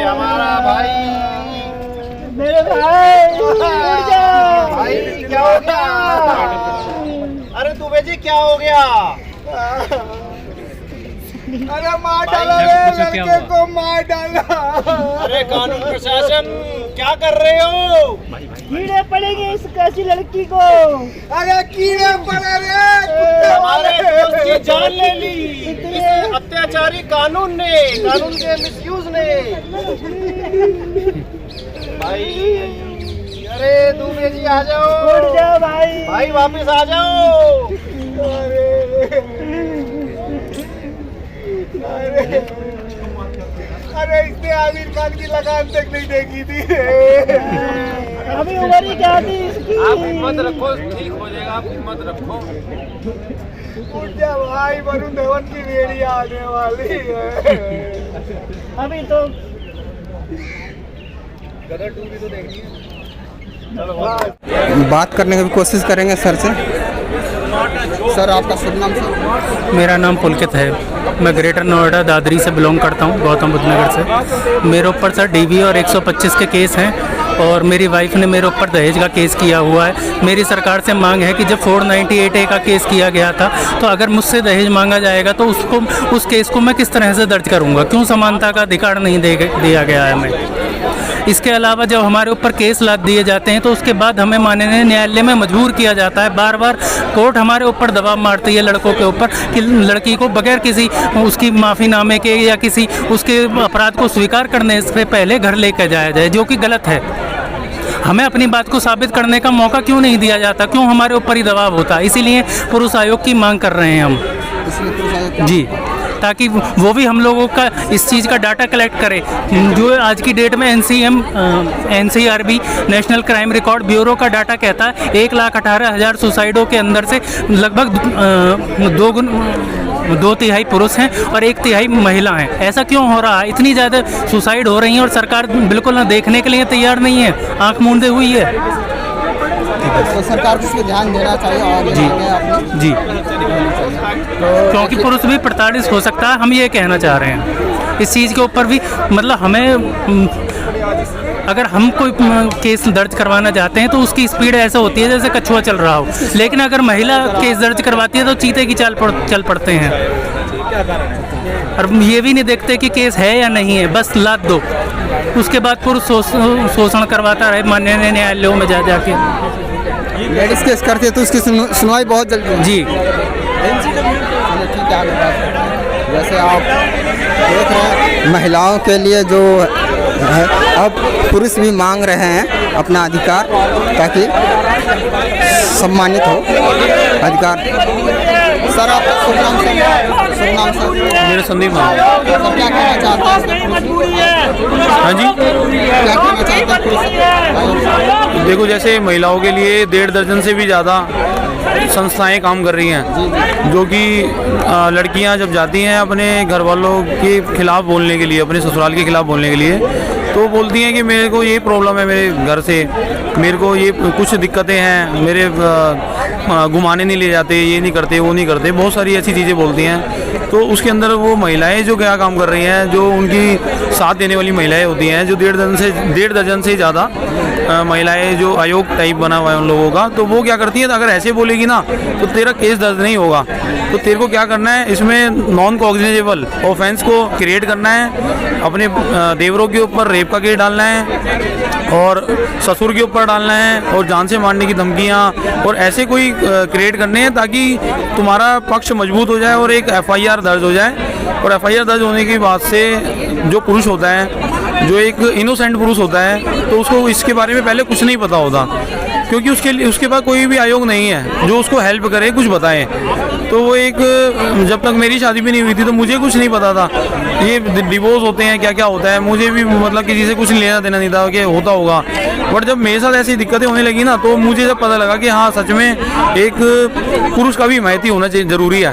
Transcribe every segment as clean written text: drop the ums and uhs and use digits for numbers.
हमारा भाई, मेरे भाई उठ जाओ। भाई क्या हो गया? अरे दुबे जी क्या हो गया? अरे मार डाला रे, लड़के को मार डाला। अरे कानून प्रशासन क्या कर रहे हो? कीड़े पड़ेंगे इस कैसी लड़की को। अरे कीड़े पड़े रे, हमारे दोस्त की जान ले ली इस अत्याचारी कानून ने, कानून के मिसयूज ने। भाई अरे दुबे जी आ जाओ। उठ जाओ भाई। भाई वापस आ जाओ। अरे इसने आमिर खान की लगाम तक नहीं देखी थी। अभी उम्र ही क्या थी इसकी। आप हिम्मत रखो, ठीक हो जाएगा, आप हिम्मत रखो। उठ जा भाई, वरुण धवन की बेड़ी आने वाली है। अभी तो गदर 2 भी तो देखनी है। बात करने की कोशिश करेंगे सर से। सर आपका शुभ नाम सर? मेरा नाम पुलकित है। मैं ग्रेटर नोएडा दादरी से बिलोंग करता हूँ, गौतम बुद्ध नगर से। मेरे ऊपर सर डीवी और 125 के केस हैं और मेरी वाइफ ने मेरे ऊपर दहेज का केस किया हुआ है। मेरी सरकार से मांग है कि जब 498A का केस किया गया था तो अगर मुझसे दहेज मांगा जाएगा तो उस केस को मैं किस तरह से दर्ज करूँगा? क्यों समानता का अधिकार नहीं दिया गया है हमें? इसके अलावा जब हमारे ऊपर केस लाद दिए जाते हैं तो उसके बाद हमें माननीय न्यायालय में मजबूर किया जाता है। बार बार कोर्ट हमारे ऊपर दबाव मारती है लड़कों के ऊपर कि लड़की को बगैर किसी उसकी माफ़ीनामे के या किसी उसके अपराध को स्वीकार करने से पहले घर लेकर जाया जाए, जो कि गलत है। हमें अपनी बात को साबित करने का मौका क्यों नहीं दिया जाता? क्यों हमारे ऊपर ही दबाव होता है? इसीलिए पुरुष आयोग की मांग कर रहे हैं हम जी, ताकि वो भी हम लोगों का इस चीज़ का डाटा कलेक्ट करे। जो आज की डेट में NCRB national crime record bureau का डाटा कहता है 1,18,000 सुसाइडों के अंदर से लगभग 2/3 पुरुष हैं और 1/3 महिला हैं। ऐसा क्यों हो रहा है? इतनी ज़्यादा सुसाइड हो रही हैं और सरकार बिल्कुल ना देखने के लिए तैयार नहीं है, आंख मूंदे हुई है। तो सरकार को इसमें ध्यान देना चाहिए और जी, क्योंकि पुरुष भी प्रताड़ित हो सकता है, हम ये कहना चाह रहे हैं। इस चीज़ के ऊपर भी मतलब हमें अगर हम कोई केस दर्ज करवाना चाहते हैं तो उसकी स्पीड ऐसे होती है जैसे कछुआ चल रहा हो, लेकिन अगर महिला केस दर्ज करवाती है तो चीते की चाल चल पड़ते हैं और ये भी नहीं देखते कि केस है या नहीं है, बस लाद दो। उसके बाद पुरुष शोषण करवाता रहे माननीय न्यायालयों में जा जाके। लेडीज केस करते हैं तो उसकी सुनवाई बहुत जल्दी जी। ठीक है, जैसे आप देख रहे हैं महिलाओं के लिए जो है अब पुरुष भी मांग रहे हैं अपना अधिकार, ताकि सम्मानित हो अधिकार। सर आपका शुभ नाम सर? मेरा संदीप नाम। सर क्या कहना चाहते हैं? हाँ जी, क्या कहना चाहते हैं? देखो जैसे महिलाओं के लिए 1.5 दर्जन से भी ज़्यादा संस्थाएं काम कर रही हैं, जो कि लड़कियां जब जाती हैं अपने घर वालों के खिलाफ बोलने के लिए, अपने ससुराल के खिलाफ बोलने के लिए, तो बोलती हैं कि मेरे को ये प्रॉब्लम है मेरे घर से, मेरे को ये कुछ दिक्कतें हैं, मेरे घुमाने नहीं ले जाते, ये नहीं करते, वो नहीं करते, बहुत सारी ऐसी चीज़ें बोलती हैं। तो उसके अंदर वो महिलाएं जो क्या काम कर रही हैं, जो उनकी साथ देने वाली महिलाएं होती हैं, जो 1.5 दर्जन से ज़्यादा महिलाएं, जो आयोग टाइप बना हुआ है उन लोगों का, तो वो क्या करती हैं, तो अगर ऐसे बोलेगी ना तो तेरा केस दर्ज नहीं होगा। तो तेरे को क्या करना है, इसमें नॉन कॉग्निजेबल ऑफेंस को क्रिएट करना है, अपने देवरों के ऊपर रेप का केस डालना है और ससुर के ऊपर डालना है और जान से मारने की धमकियाँ और ऐसे कोई क्रिएट करने हैं ताकि तुम्हारा पक्ष मजबूत हो जाए और एक FIR दर्ज हो जाए। और FIR दर्ज होने के बाद से जो पुरुष होता है, जो एक इनोसेंट पुरुष होता है, तो उसको इसके बारे में पहले कुछ नहीं पता होता, क्योंकि उसके पास कोई भी आयोग नहीं है जो उसको हेल्प करे, कुछ बताए। तो वो एक, जब तक मेरी शादी भी नहीं हुई थी तो मुझे कुछ नहीं पता था ये डिवोर्स होते हैं, क्या क्या होता है, मुझे भी मतलब किसी से कुछ लेना देना नहीं था कि होता होगा। बट जब मेरे साथ ऐसी दिक्कतें होने लगी ना, तो मुझे जब पता लगा कि हाँ सच में एक पुरुष का भी हिमायती होना चाहिए, ज़रूरी है।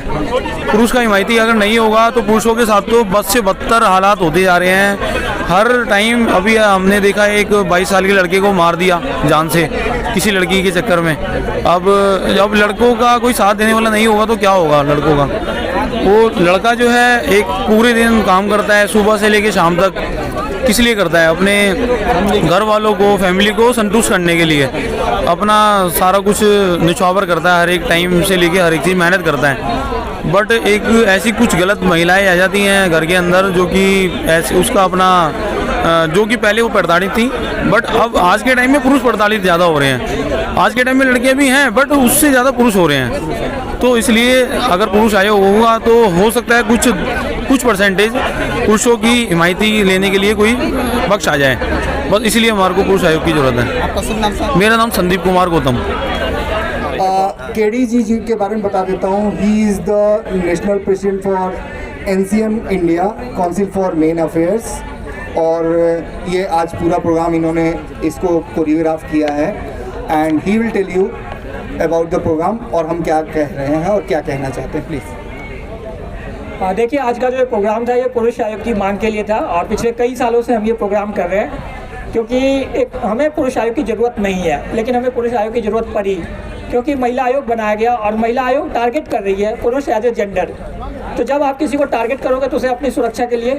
पुरुष का हिमायती अगर नहीं होगा तो पुरुषों के साथ तो बद से बदतर हालात होते जा रहे हैं हर टाइम। अभी हमने देखा एक 22 साल के लड़के को मार दिया जान से किसी लड़की के चक्कर में। अब जब लड़कों का कोई साथ देने वाला नहीं होगा तो क्या होगा लड़कों का। वो लड़का जो है एक पूरे दिन काम करता है, सुबह से लेकर शाम तक। किस लिए करता है? अपने घर वालों को, फैमिली को संतुष्ट करने के लिए अपना सारा कुछ निछावर करता है, हर एक टाइम से लेके हर एक चीज़ मेहनत करता है। बट एक ऐसी कुछ गलत महिलाएं आ जाती हैं घर के अंदर जो कि ऐसे उसका अपना जो कि पहले वो प्रताड़ित थी, बट अब आज के टाइम में पुरुष प्रताड़ित ज़्यादा हो रहे हैं। आज के टाइम में लड़कियां भी हैं बट उससे ज़्यादा पुरुष हो रहे हैं। तो इसलिए अगर पुरुष आयोग होगा तो हो सकता है कुछ परसेंटेज पुरुषों की हिमायती लेने के लिए कोई बख्श आ जाए। बस इसलिए हमारे को पुरुष आयोग की ज़रूरत है। आपका शुभ नाम सर? मेरा नाम संदीप कुमार गौतम। केडी जी के बारे में बता देता हूँ। He is the national president for NCM India, council for main affairs. और ये आज पूरा प्रोग्राम इन्होंने इसको कोरियोग्राफ किया है and he will tell you about the program और हम क्या कह रहे हैं और क्या कहना चाहते हैं। प्लीज़। देखिए, आज का जो प्रोग्राम था ये पुरुष आयोग की मांग के लिए था और पिछले कई सालों से हम ये प्रोग्राम कर रहे हैं, क्योंकि हमें पुरुष आयोग की ज़रूरत नहीं है, लेकिन हमें पुरुष आयोग की ज़रूरत पड़ी क्योंकि महिला आयोग बनाया गया और महिला आयोग टारगेट कर रही है पुरुष एज ए जेंडर। तो जब आप किसी को टारगेट करोगे तो उसे अपनी सुरक्षा के लिए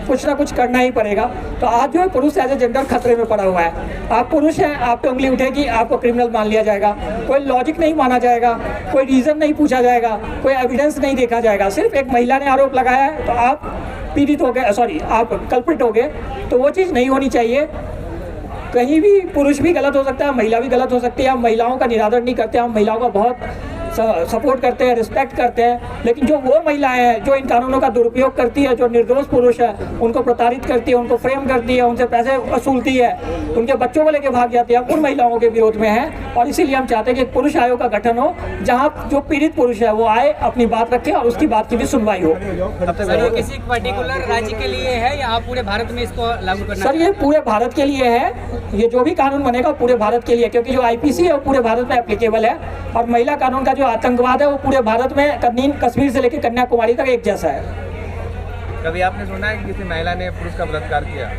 कुछ ना कुछ करना ही पड़ेगा। तो आज जो है पुरुष एज ए जेंडर खतरे में पड़ा हुआ है। आप पुरुष हैं, आप पे उंगली उठेगी, आपको क्रिमिनल मान लिया जाएगा, कोई लॉजिक नहीं माना जाएगा, कोई रीज़न नहीं पूछा जाएगा, कोई एविडेंस नहीं देखा जाएगा। सिर्फ एक महिला ने आरोप लगाया है तो आप पीड़ित हो गए, सॉरी आप कल्प्रिट हो गए। तो वो चीज़ नहीं होनी चाहिए। कहीं भी पुरुष भी गलत हो सकता है, महिला भी गलत हो सकती है। हम महिलाओं का निरादर नहीं करते, हम महिलाओं का बहुत सपोर्ट करते हैं, रिस्पेक्ट करते हैं। लेकिन जो वो महिलाएं हैं जो इन कानूनों का दुरुपयोग करती है, जो निर्दोष पुरुष है उनको प्रताड़ित करती है, उनको फ्रेम करती है, उनसे पैसे वसूलती है, उनके बच्चों को लेकर भाग जाती है, उन महिलाओं के विरोध में है। और इसीलिए हम चाहते हैं कि पुरुष आयोग का गठन हो, जहाँ जो पीड़ित पुरुष है वो आए, अपनी बात रखे और उसकी बात की भी सुनवाई हो। सर, ये किसी पर्टिकुलर राज्य के लिए है या आप पूरे भारत में इसको लागू करना? सर, ये पूरे भारत के लिए है। ये जो भी कानून बनेगा पूरे भारत के लिए, क्योंकि जो आईपीसी है वो पूरे भारत में एप्लीकेबल है और महिला कानून का जो आतंकवाद है वो पूरे भारत में कश्मीर से लेकर कन्याकुमारी तक एक जैसा है। कभी आपने सुना है कि किसी महिला ने पुरुष का बलात्कार किया?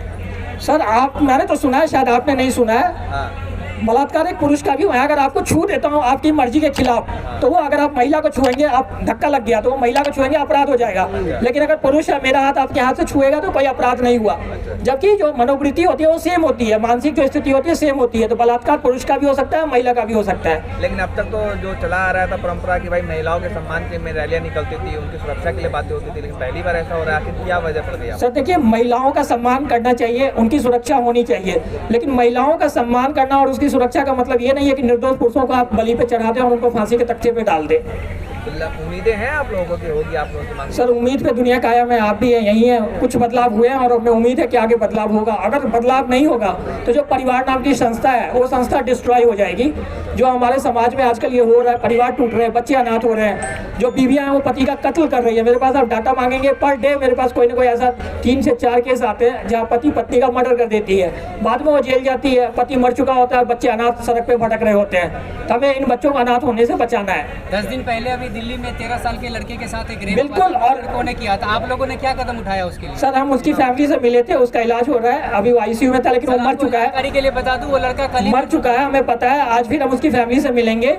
सर, मैंने तो सुना है, शायद आपने नहीं सुना है। हाँ। बलात्कार एक पुरुष का भी है। अगर आपको छू देता हूँ आपकी मर्जी के खिलाफ, तो वो अगर आप महिला को छुएंगे, आप धक्का लग गया तो वो महिला को छुएंगे, अपराध हो जाएगा। लेकिन अगर पुरुष है, मेरा हाथ आपके हाथ से छुएगा तो कोई अपराध नहीं हुआ। जबकि जो मनोवृत्ति होती है वो सेम होती है, मानसिक जो स्थिति होती है सेम होती है। तो बलात्कार पुरुष का भी हो सकता है, महिला का भी हो सकता है। लेकिन अब तक तो जो चला आ रहा था परंपरा कि भाई महिलाओं के सम्मान के में रैलियां निकलती थी, उनकी सुरक्षा के लिए बातें होती थी, लेकिन पहली बार ऐसा हो रहा है। क्या वजह पड़ गई? सर देखिए, महिलाओं का सम्मान करना चाहिए, उनकी सुरक्षा होनी चाहिए, लेकिन महिलाओं का सम्मान करना और उसकी सुरक्षा का मतलब ये नहीं है कि निर्दोष पुरुषों को आप बलि पे चढ़ा दें और उनको फांसी के तख्ते पे डाल दें। उम्मीदें हैं आप लोगों की, होगी आप लोगों की मांग? सर, उम्मीद पे दुनिया कायम है, आप भी हैं, यही है। कुछ बदलाव हुए हैं और हमें उम्मीद है कि आगे बदलाव होगा। अगर बदलाव नहीं होगा तो जो परिवार नाम की संस्था है वो संस्था डिस्ट्रॉय हो जाएगी। जो हमारे समाज में आजकल ये हो रहा है, परिवार टूट रहे हैं, बच्चे अनाथ हो रहे हैं, जो बीवियां हैं वो पति का कत्ल कर रही है। मेरे पास आप डाटा मांगेंगे, पर डे मेरे पास कोई ना कोई ऐसा 3 से 4 केस आते हैं जहाँ पति पत्नी का मर्डर कर देती है, बाद में वो जेल जाती है, पति मर चुका होता है, बच्चे अनाथ सड़क पे भटक रहे होते हैं। तो हमें इन बच्चों को अनाथ होने से बचाना है। 10 दिन पहले अभी दिल्ली में 13 साल के लड़के के साथ एक रेप बिल्कुल, और लड़कों ने किया था। आप लोगों ने क्या कदम उठाया उसके लिए? सर, हम उसकी फैमिली से मिले थे, उसका इलाज हो रहा है, अभी वो आईसीयू में था, लेकिन वो मर चुका है। जानकारी के लिए बता दूं, वो लड़का कल मर चुका है, हमें पता है। आज फिर हम उसकी फैमिली से मिलेंगे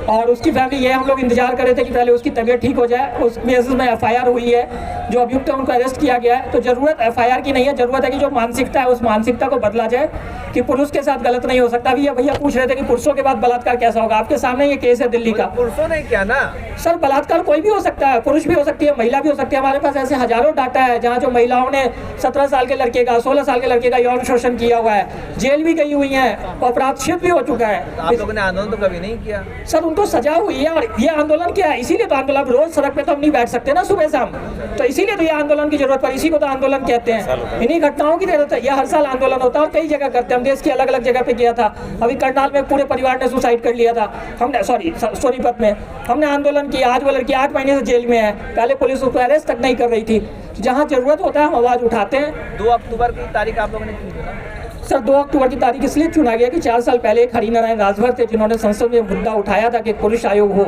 और उसकी फैमिली, ये हम लोग इंतजार कर रहे थे कि पहले उसकी तबीयत ठीक हो जाए। उस केस में एफआईआर हुई है, जो अभियुक्त है उनको अरेस्ट किया गया है। तो जरूरत एफआईआर की नहीं है, जरूरत है कि जो मानसिकता है उस मानसिकता को बदला जाए कि पुरुष के साथ गलत नहीं हो सकता। अभी ये भैया पूछ रहे थे कि पुरुषों के बाद बलात्कार कैसा होगा। आपके सामने ये केस है दिल्ली का। पुरुषों ने क्या ना? सर, बलात्कार कोई भी हो सकता है, पुरुष भी हो सकती है, महिला भी हो सकती है। हमारे पास ऐसे हजारों डाटा है जहाँ जो महिलाओं ने 17 साल के लड़के का, 16 साल के लड़के का यौन शोषण किया हुआ है, जेल भी गई हुई है, अपराध भी हो चुका है। आप लोगों ने आंदोलन तो कभी नहीं किया? सर, उनको सजा हुई है और ये आंदोलन क्या है, इसीलिए तो आंदोलन, रोज सड़क पे तो हम नहीं बैठ सकते ना सुबह शाम, तो इसीलिए तो ये आंदोलन की जरूरत पड़ी। इसी को तो आंदोलन कहते हैं, इन्हीं घटनाओं की जरूरत है। यह हर साल आंदोलन होता है और कई जगह करते हैं। हम देश की अलग अलग जगह पे किया था। अभी करनाल में पूरे परिवार ने सुसाइड कर लिया था हमने, सोनीपत में हमने आंदोलन किया। आज वो लड़की 8 महीने से जेल में है, पहले पुलिस उसको अरेस्ट तक नहीं कर रही थी। जहाँ जरूरत होता है हम आवाज उठाते हैं। 2 अक्टूबर की तारीख आप लोगों ने क्यों चुना? सर, 2 अक्टूबर की तारीख इसलिए चुना गया कि 4 साल पहले एक हरिनारायण राजभर थे जिन्होंने संसद में मुद्दा उठाया था कि पुरुष आयोग हो।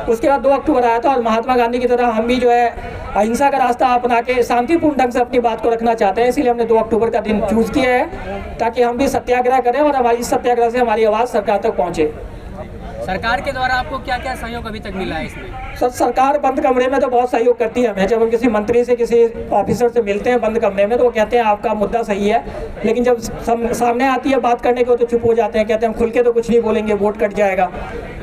उसके बाद 2 अक्टूबर आया था और महात्मा गांधी की तरह हम भी जो है अहिंसा का रास्ता अपना के शांतिपूर्ण ढंग से अपनी बात को रखना चाहते हैं। इसीलिए हमने 2 अक्टूबर का दिन चूज किया है ताकि हम भी सत्याग्रह करें और हमारी सत्याग्रह से हमारी आवाज़ सरकार तक पहुँचे। सरकार के द्वारा आपको क्या क्या सहयोग अभी तक मिला है इसमें? सर सरकार बंद कमरे में तो बहुत सहयोग करती है हमें। जब हम किसी मंत्री से किसी ऑफिसर से मिलते हैं बंद कमरे में तो वो कहते हैं आपका मुद्दा सही है, लेकिन जब सामने आती है बात करने को तो चुप हो जाते हैं, कहते हैं हम खुल के तो कुछ नहीं बोलेंगे, वोट कट जाएगा।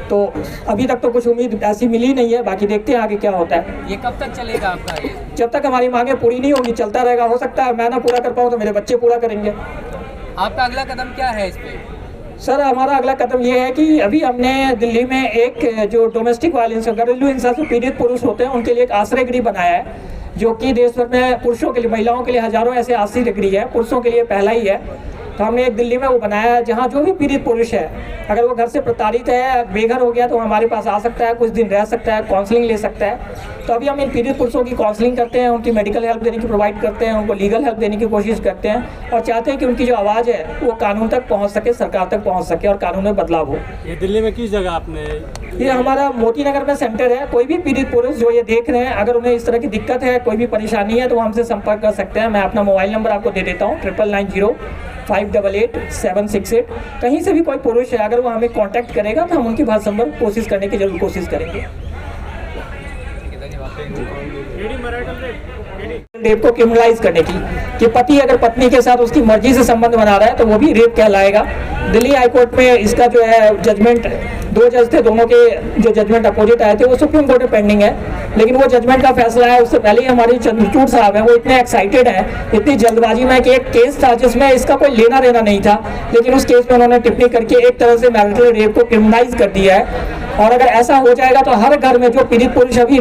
तो अभी तक तो कुछ उम्मीद ऐसी मिली नहीं है, बाकी देखते हैं आगे क्या होता है। ये कब तक चलेगा आपका ये? जब तक हमारी मांगे पूरी नहीं होगी चलता रहेगा। हो सकता है मैं ना पूरा कर पाऊँ तो मेरे बच्चे पूरा करेंगे। आपका अगला कदम क्या है इस पे? सर हमारा अगला कदम ये है कि अभी हमने दिल्ली में एक जो डोमेस्टिक वायलेंस घरेलू हिंसा से पीड़ित पुरुष होते हैं उनके लिए एक आश्रय गृह बनाया है, जो कि देश भर में पुरुषों के लिए, महिलाओं के लिए हजारों ऐसे आश्रय गृह है, पुरुषों के लिए पहला ही है। तो हमने एक दिल्ली में वो बनाया है जहाँ जो भी पीड़ित पुरुष है अगर वो घर से प्रताड़ित है, बेघर हो गया तो हमारे पास आ सकता है, कुछ दिन रह सकता है, काउंसलिंग ले सकता है। तो अभी हम इन पीड़ित पुरुषों की काउंसलिंग करते हैं, उनकी मेडिकल हेल्प देने की प्रोवाइड करते हैं, उनको लीगल हेल्प देने की कोशिश करते हैं और चाहते हैं कि उनकी जो आवाज़ है वो कानून तक पहुँच सके, सरकार तक पहुँच सके और कानून में बदलाव हो। ये दिल्ली में किस जगह आपने? ये हमारा मोती नगर में सेंटर है। कोई भी पीड़ित पुरुष जो ये देख रहे हैं अगर उन्हें इस तरह की दिक्कत है, कोई भी परेशानी है तो हमसे संपर्क कर सकते हैं। मैं अपना मोबाइल नंबर आपको दे देता हूँ 9990588768। कहीं से भी कोई पुरुष है अगर वो हमें कांटेक्ट करेगा तो हम उनकी बात समझ कोशिश करने की जरूर कोशिश करेंगे। रेप को क्रिमिनलाइज करने की कि पति अगर पत्नी के साथ उसकी मर्जी से संबंध बना रहा है तो वो भी रेप कहलाएगा। दिल्ली हाई कोर्ट में इसका जो है जजमेंट, 2 जज थे, दोनों के जो जजमेंट अपोजिट आए थे वो सुप्रीम कोर्ट में पेंडिंग है, लेकिन वो जजमेंट का फैसला है उससे पहले ही हमारे चंद्रचूड़ साहब हैं वो इतने एक्साइटेड हैं, इतनी जल्दबाजी में कि एक केस था जिसमें इसका कोई लेना देना नहीं था, लेकिन उस केस में उन्होंने टिप्पणी करके एक तरह से मैरिटल रेप को क्रिमिनलाइज कर दिया है। और अगर ऐसा हो जाएगा तो हर घर में जो पीड़ित पुरुष अभी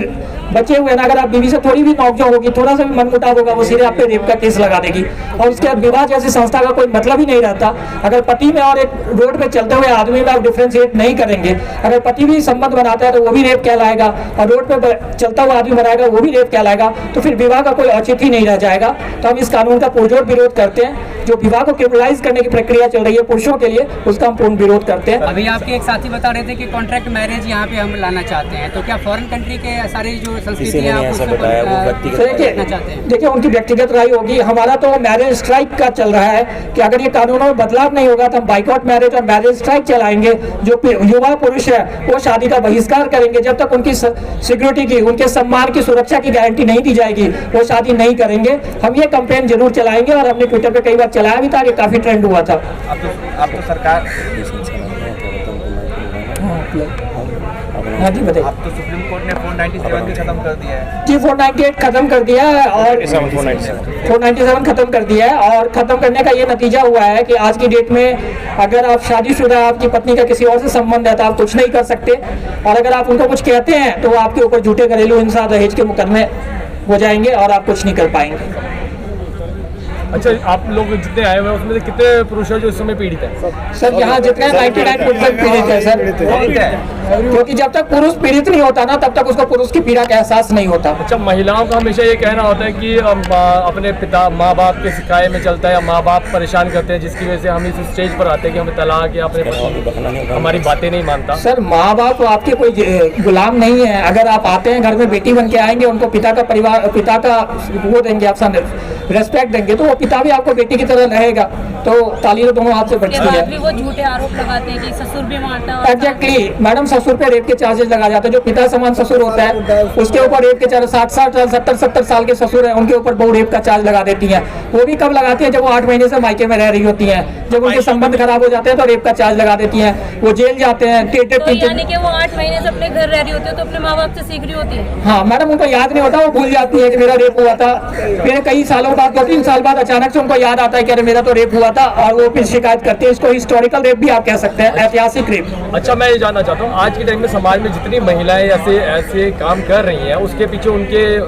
बचे हुए ना, अगर आप बीवी से थोड़ी भी नोकझोंक होगी, थोड़ा सा भी मनमुटाव होगा, वो सीधे आप पे रेप का केस लगा देगी। और उसके बाद विवाह जैसी संस्था का कोई मतलब ही नहीं रहता। अगर पति में और एक रोड पे चलते हुए आदमी में आप डिफ्रेंशिएट नहीं करेंगे, अगर पति भी संबंध बनाता है तो वो भी रेप कहलाएगा और रोड पे चलता हुआ आदमी बनाएगा वो भी रेप कहलाएगा, तो फिर विवाह का कोई औचित्य ही नहीं रह जाएगा। तो हम इस कानून का पुरजोर विरोध करते हैं। जो विवाह को क्रिमिनलाइज करने की प्रक्रिया चल रही है पुरुषों के लिए, उसका हम पूर्ण विरोध करते हैं। अभी आपके एक साथी बता रहे थे कि कॉन्ट्रैक्ट मैरिज यहाँ पे हम लाना चाहते हैं, तो क्या फॉरेन कंट्री के सारी जो संस्कृति है आप उसमें करना चाहते हैं? देखिए उनकी व्यक्तिगत राय होगी। हमारा तो मैरिज स्ट्राइक का चल रहा है कि अगर ये कानूनों में बदलाव नहीं होगा तो हम बाइकआउट मैरिज और मैरिज स्ट्राइक चलाएंगे। जो युवा पुरुष है वो शादी का बहिष्कार करेंगे, जब तक उनकी सिक्योरिटी की, उनके सम्मान की, सुरक्षा की गारंटी नहीं दी जाएगी वो शादी नहीं करेंगे। हम ये कैंपेन जरूर चलाएंगे और हमने ट्विटर पे कई बार चलाया भी था, ये काफी ट्रेंड हुआ था। अब तो सरकार, हाँ जी बताइए। अब तो सुप्रीम कोर्ट ने 497 भी खत्म कर दिया है जी, 498 खत्म कर दिया है और 497 खत्म कर दिया है। और खत्म करने का ये नतीजा हुआ है कि आज की डेट में अगर आप शादीशुदा, आपकी पत्नी का किसी और से संबंध है तो आप कुछ नहीं कर सकते, और अगर आप उनको कुछ कहते हैं तो वो आपके ऊपर झूठे घरेलू हिंसा, दहेज के मुकदमे हो जाएंगे और आप कुछ नहीं कर पाएंगे। अच्छा, आप लोग जितने आए हुए हैं उसमें से कितने पुरुष हैं जो इस समय पीड़ित हैं? सर यहाँ जितने 99% पीड़ित है सर, क्योंकि जब तक पुरुष पीड़ित नहीं होता ना तब तक उसको पुरुष की पीड़ा का एहसास नहीं होता। अच्छा, महिलाओं का हमेशा ये कहना होता है कि अपने पिता माँ बाप के सिखाए में चलता है, या माँ बाप परेशान करते हैं, जिसकी वजह से हम इस स्टेज पर आते हैं कि हमें तलाक या अपने हमारी बातें नहीं मानता। सर माँ बाप आपके कोई गुलाम नहीं है। अगर आप आते हैं घर में बेटी बन के आएंगे, उनको पिता का परिवार, पिता का वो देंगे, आप रेस्पेक्ट देंगे, तो वो पिता भी आपको बेटी की तरह रहेगा। तो ताली तो दोनों हाथ से बचती है। वो झूठे आरोप लगाते हैं कि ससुर भी मारता है। एग्जैक्टली मैडम, ससुर पे रेप के चार्जेस लगा जाते हैं। जो पिता समान ससुर होता है उसके ऊपर रेप के चार्ज 60-70 साल के ससुर है उनके ऊपर बहू रेप का चार्ज लगा देती है। वो भी कब लगाती है? जब वो 8 महीने से मायके में रह रही होती है। जब उनके संबंध खराब हो जाते हैं तो रेप का चार्ज लगा देती है। वो जेल जाते हैं। तो यानी कि वो 8 महीने से अपने घर रह रही होती है तो अपने माँ बाप से सीख रही होती है। हाँ मैडम, उनको याद नहीं होता, वो भूल जाती है कि मेरा रेप हुआ था। फिर कई सालों बाद, 2-3 साल बाद अचानक से उनको याद आता है कि अरे मेरा तो रेप हुआ था, और वो फिर शिकायत करते हैं। इसको हिस्टोरिकल रेप भी आप कह सकते हैं, ऐतिहासिक रेप। अच्छा, मैं ये जानना चाहता हूँ, आज के टाइम में समाज में जितनी महिलाएं ऐसे काम कर रही हैं, उसके पीछे उनके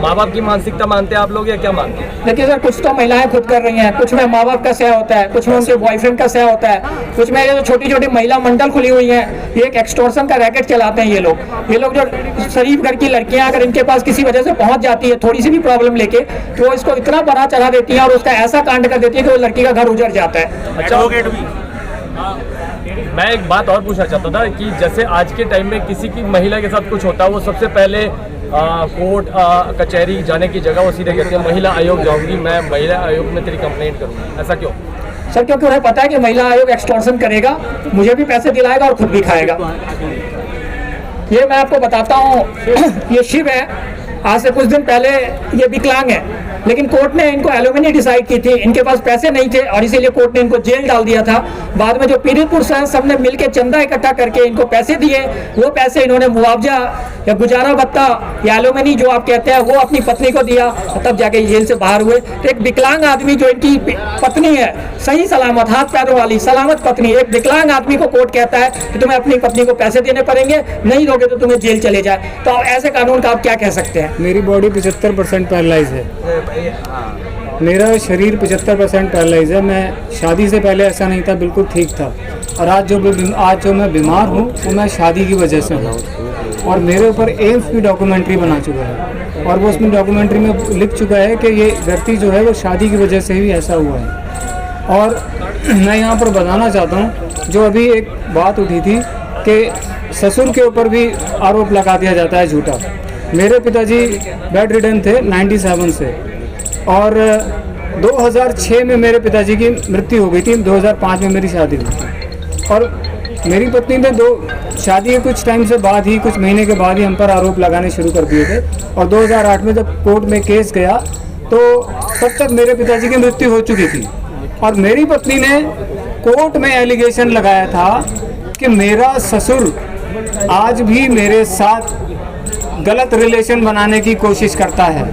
माँ बाप की मानसिकता मानते हैं आप लोग, या क्या मानते हैं? देखिए सर, कुछ तो महिलाएं खुद कर रही हैं, कुछ में माँ बाप का सह होता है, कुछ में उनके बॉयफ्रेंड का सह होता है, कुछ में ये जो छोटी छोटी महिला मंडल खुली हुई हैं, ये एक एक्सटॉर्शन का रैकेट चलाते हैं ये लोग जो शरीफ घर की लड़कियां अगर इनके पास किसी वजह से पहुंच जाती है थोड़ी सी भी प्रॉब्लम लेके, तो वो इसको इतना बड़ा चढ़ा देती है और उसका ऐसा कांड कर देती है कि वो लड़की का घर उजड़ जाता है। अच्छा, मैं एक बात और पूछना चाहता था कि जैसे आज के टाइम में किसी की महिला के साथ कुछ होता है, वो सबसे पहले कोर्ट कचहरी जाने की जगह वो सीधे कहते हैं महिला आयोग जाऊंगी, मैं महिला आयोग में तेरी कंप्लेंट करूंगी। ऐसा क्यों? सर क्योंकि उन्हें पता है कि महिला आयोग एक्सटॉर्शन करेगा, मुझे भी पैसे दिलाएगा और खुद भी खाएगा। ये मैं आपको बताता हूँ, ये शिव है, आज से कुछ दिन पहले ये विकलांग है, लेकिन कोर्ट ने इनको एलुमनी डिसाइड की थी, इनके पास पैसे नहीं थे और इसीलिए कोर्ट ने इनको जेल डाल दिया था। बाद में जो पीड़ित पुरुष हैं सबने मिलकर चंदा इकट्ठा करके इनको पैसे दिए, वो पैसे इन्होंने मुआवजा या गुजारा भत्ता या एलुमनी जो आप कहते हैं वो अपनी पत्नी को दिया, तब जाके जेल से बाहर हुए। तो एक विकलांग आदमी जो इनकी पत्नी है, सही सलामत हाथ पैरों वाली सलामत पत्नी, एक विकलांग आदमी को कोर्ट कहता है कि तुम्हें अपनी पत्नी को पैसे देने पड़ेंगे, नहीं दोगे तो तुम्हें जेल चले जाए। तो ऐसे कानून का आप क्या कह सकते हैं? मेरी बॉडी 75% पैरालाइज है, मेरा शरीर 75% पैरालाइज है। मैं शादी से पहले ऐसा नहीं था, बिल्कुल ठीक था। और आज जो मैं बीमार हूँ वो मैं शादी की वजह से हूँ। और मेरे ऊपर एम्स की डॉक्यूमेंट्री बना चुका है और वो उसमें डॉक्यूमेंट्री में लिख चुका है कि ये व्यक्ति जो है वो शादी की वजह से ही ऐसा हुआ है। और मैं यहाँ पर बताना चाहता हूँ, जो अभी एक बात उठी थी कि ससुर के ऊपर भी आरोप लगा दिया जाता है झूठा। मेरे पिताजी बेड रिडन थे 97 से और 2006 में मेरे पिताजी की मृत्यु हो गई थी। 2005 में मेरी शादी हुई थी और मेरी पत्नी ने शादी के कुछ टाइम से बाद ही, कुछ महीने के बाद ही हम पर आरोप लगाने शुरू कर दिए थे। और 2008 में जब कोर्ट में केस गया तो तब तक मेरे पिताजी की मृत्यु हो चुकी थी और मेरी पत्नी ने कोर्ट में एलिगेशन लगाया था कि मेरा ससुर आज भी मेरे साथ गलत रिलेशन बनाने की कोशिश करता है।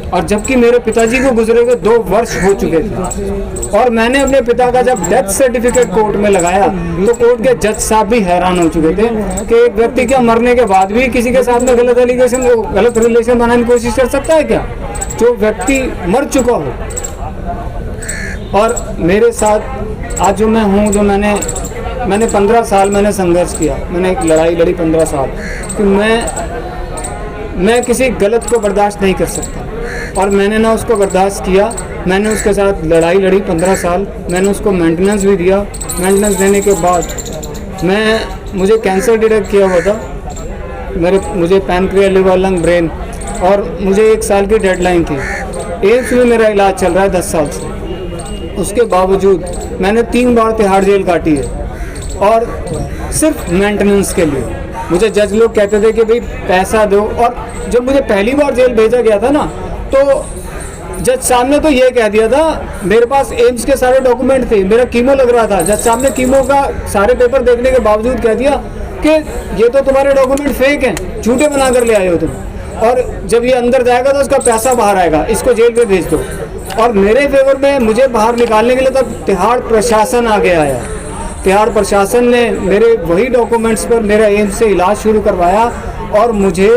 और जबकि मेरे पिताजी को गुजरे हुए 2 वर्ष हो चुके थे और मैंने अपने पिता का जब डेथ सर्टिफिकेट कोर्ट में लगाया तो कोर्ट के जज साहब भी हैरान हो चुके थे कि एक व्यक्ति क्या मरने के बाद भी किसी के साथ में गलत रिलेशन बनाने की कोशिश कर सकता है क्या, जो व्यक्ति मर चुका हो। और मेरे साथ आज जो मैं हूँ, जो मैंने 15 साल मैंने संघर्ष किया, मैंने एक लड़ाई लड़ी 15 साल कि मैं किसी गलत को बर्दाश्त नहीं कर सकता और मैंने ना उसको बर्दाश्त किया। मैंने उसके साथ लड़ाई लड़ी 15 साल, मैंने उसको मेंटेनेंस भी दिया। मेंटेनेंस देने के बाद मुझे कैंसर डिटेक्ट किया हुआ था, मुझे पैनक्रिया, लिवर, लंग, ब्रेन और मुझे 1 साल की डेडलाइन थी। एम्स में मेरा इलाज चल रहा है 10 साल से। उसके बावजूद मैंने 3 बार तिहाड़ जेल काटी है और सिर्फ मेंटेनेंस के लिए। मुझे जज लोग कहते थे कि भाई पैसा दो, और जब मुझे पहली बार जेल भेजा गया था ना तो जज साहब ने तो ये कह दिया था, मेरे पास एम्स के सारे डॉक्यूमेंट थे, मेरा कीमो लग रहा था। जज साहब ने कीमो का सारे पेपर देखने के बावजूद कह दिया कि ये तो तुम्हारे डॉक्यूमेंट फेक हैं, झूठे बना कर ले आए हो तुम, और जब ये अंदर जाएगा तो उसका पैसा बाहर आएगा, इसको जेल में भेज दो। और मेरे फेवर में मुझे बाहर निकालने के लिए तब तिहाड़ प्रशासन आगे आया। तिहाड़ प्रशासन ने मेरे वही डॉक्यूमेंट्स पर मेरा एम्स से इलाज शुरू करवाया और मुझे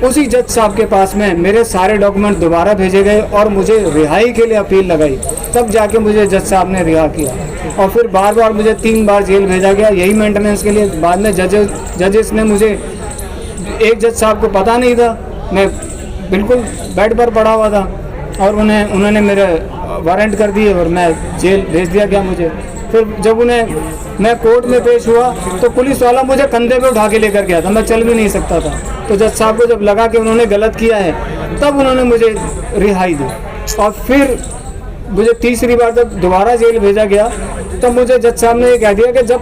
उसी जज साहब के पास में मेरे सारे डॉक्यूमेंट दोबारा भेजे गए और मुझे रिहाई के लिए अपील लगाई, तब जाके मुझे जज साहब ने रिहा किया। और फिर बार बार मुझे 3 बार जेल भेजा गया यही मेंटेनेंस के लिए। बाद में जजेस ने मुझे, एक जज साहब को पता नहीं था, मैं बिल्कुल बेड पर पड़ा हुआ था और उन्होंने मेरे वारंट कर दिए और मैं जेल भेज दिया गया मुझे। फिर जब मैं कोर्ट में पेश हुआ तो पुलिस वाला मुझे कंधे पे उठा के लेकर गया था, मैं चल भी नहीं सकता था। तो जज साहब को जब लगा कि उन्होंने गलत किया है तब उन्होंने मुझे रिहाई दी। और फिर मुझे तीसरी बार जब दोबारा जेल भेजा गया तब मुझे जज साहब ने ये कह दिया कि जब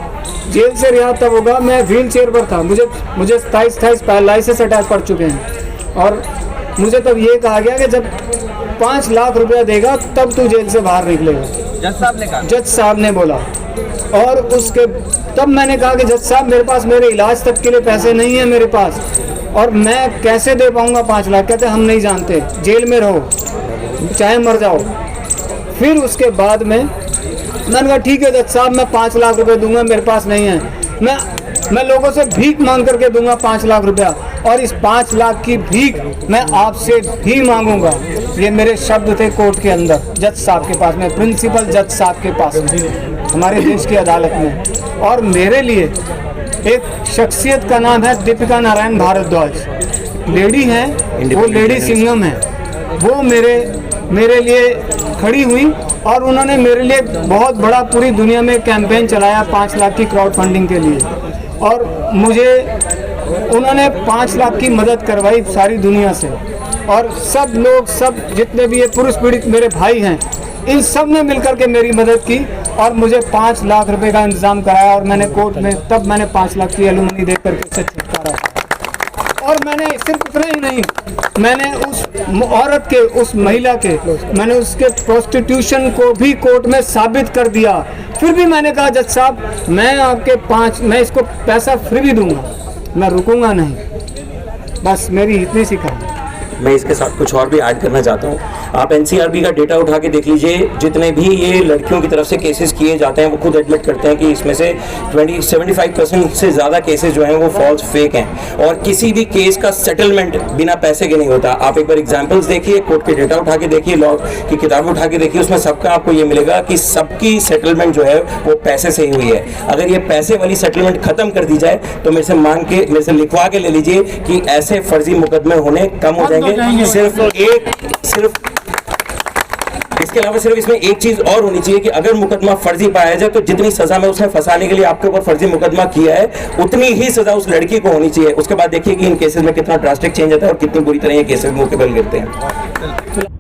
जेल से रिहा तब होगा। मैं व्हील चेयर पर था, मुझे 27 पैरालिसिस अटैक पड़ चुके हैं और मुझे तब ये कहा गया कि जब 5 लाख रुपया देगा तब तू जेल से बाहर निकलेगा। जज साहब ने बोला। और उसके तब मैंने कहा कि जज साहब मेरे पास मेरे इलाज तक के लिए पैसे नहीं है मेरे पास, और मैं कैसे दे पाऊंगा 5 लाख। कहते हम नहीं जानते, जेल में रहो चाहे मर जाओ। फिर उसके बाद में मैंने कहा ठीक है जज साहब मैं 5 लाख रुपए दूंगा, मेरे पास नहीं है, मैं लोगों से भीख मांग करके दूंगा 5 लाख रुपया, और इस 5 लाख की भीख मैं आपसे भी मांगूंगा। ये मेरे शब्द थे कोर्ट के अंदर जज साहब के पास में, प्रिंसिपल जज साहब के पास में, हमारे देश की अदालत में। और मेरे लिए एक शख्सियत का नाम है दीपिका नारायण भारद्वाज, लेडी हैं, वो लेडी सिंघम है, वो मेरे लिए खड़ी हुई और उन्होंने मेरे लिए बहुत बड़ा पूरी दुनिया में कैंपेन चलाया 5 लाख की क्राउड फंडिंग के लिए, और उन्होंने 5 लाख की मदद करवाई सारी दुनिया से। और सब लोग, सब जितने भी ये पुरुष पीड़ित मेरे भाई हैं, इन सब ने मिलकर के मेरी मदद की और मुझे 5 लाख रुपए का इंतजाम कराया। और मैंने कोर्ट में तब मैंने 5 लाख की एलुमनी देकर के उससे छुटकारा। और मैंने सिर्फ उतना ही नहीं, मैंने उस औरत के, उस महिला के, मैंने उसके प्रोस्टिट्यूशन को भी कोर्ट में साबित कर दिया। फिर भी मैंने कहा जज साहब मैं इसको पैसा फ्री भी दूंगा, मैं रुकूंगा नहीं। बस मेरी इतनी सी कहानी। मैं इसके साथ कुछ और भी ऐड करना चाहता हूँ। आप एनसीआरबी का डेटा उठा के देख लीजिए, जितने भी ये लड़कियों की तरफ से केसेस किए जाते हैं वो खुद एडमिट करते हैं कि इसमें से 75% से ज़्यादा केसेस जो हैं वो फॉल्स फेक हैं, और किसी भी केस का सेटलमेंट बिना पैसे के नहीं होता। आप एक बार एग्जाम्पल्स देखिए, कोर्ट के डेटा उठा के देखिए, लॉ की किताब उठा के देखिए, उसमें सबका आपको ये मिलेगा कि सबकी सेटलमेंट जो है वो पैसे से ही हुई है। अगर ये पैसे वाली सेटलमेंट खत्म कर दी जाए तो मेरे से लिखवा के ले लीजिए कि ऐसे फर्जी मुकदमे होने कम हो जाएंगे। इसके अलावा सिर्फ इसमें एक चीज और होनी चाहिए कि अगर मुकदमा फर्जी पाया जाए तो जितनी सजा में उसने फंसाने के लिए आपके ऊपर फर्जी मुकदमा किया है उतनी ही सजा उस लड़की को होनी चाहिए। उसके बाद देखिए कि इन केसेस में कितना ड्रास्टिक चेंज आता है और कितनी बुरी तरह ये केसेस मुंह के बल गिरते हैं।